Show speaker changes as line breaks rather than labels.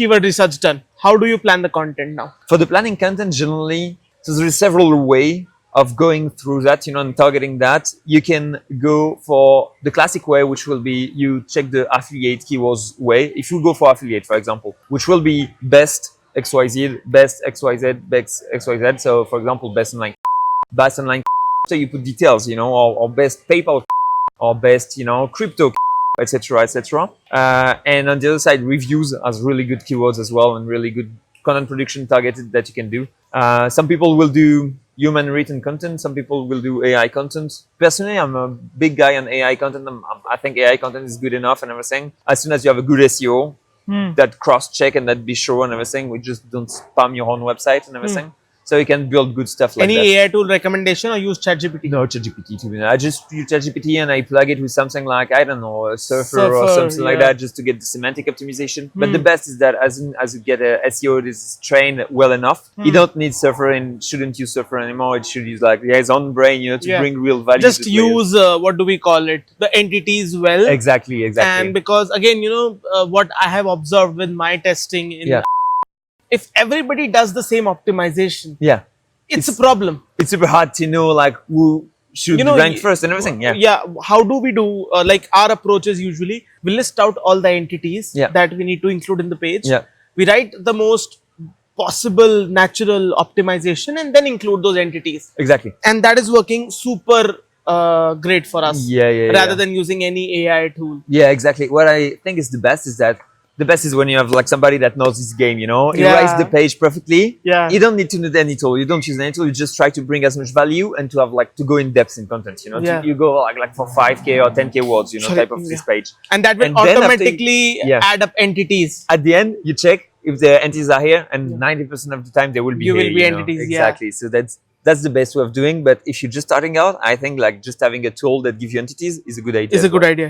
keyword research done. How do you plan the content now?
For the planning content, generally, so there is several ways of going through that, and targeting that. You can go for the classic way, which will be you check the affiliate keywords way. If you go for affiliate, for example, which will be best XYZ, best XYZ, best XYZ. So, for example, best online. So you put details, or best PayPal, or best, crypto, etc., etc. And on the other side, reviews as really good keywords as well, and really good content production targeted that you can do. Some people will do human written content. Some people will do AI content. Personally, I'm a big guy on AI content. I think AI content is good enough and everything. As soon as you have a good SEO, that cross-check and that be sure and everything, we just don't spam your own website and everything. So you can build good stuff like
Any
that.
AI tool recommendation or use ChatGPT?
No, ChatGPT. To be honest, I just use ChatGPT and I plug it with something like, I don't know, a Surfer or something like that, just to get the semantic optimization. But the best is that as soon as you get a SEO that is trained well enough, you don't need Surfer and shouldn't use Surfer anymore. It should use like his own brain, to bring real value.
Just use what do we call it? The entities well.
Exactly.
And because again, what I have observed with my testing in if everybody does the same optimization, it's a problem.
It's super hard to know like who should rank first and everything.
How do we do like our approach is usually we list out all the entities that we need to include in the page. We write the most possible natural optimization and then include those entities.
Exactly.
And that is working super great for us. Rather than using any AI tool.
Yeah, exactly. What I think is the best is that the best is when you have like somebody that knows this game, He writes the page perfectly. You don't need to need any tool. You don't use any tool. You just try to bring as much value and to have like to go in depth in content, You go like for 5K or 10k words, type of this page.
And that will automatically add up entities.
At the end, you check if the entities are here and 90% of the time they will be here.
Entities.
Exactly. So that's the best way of doing. But if you're just starting out, I think like just having a tool that gives you entities is a good idea.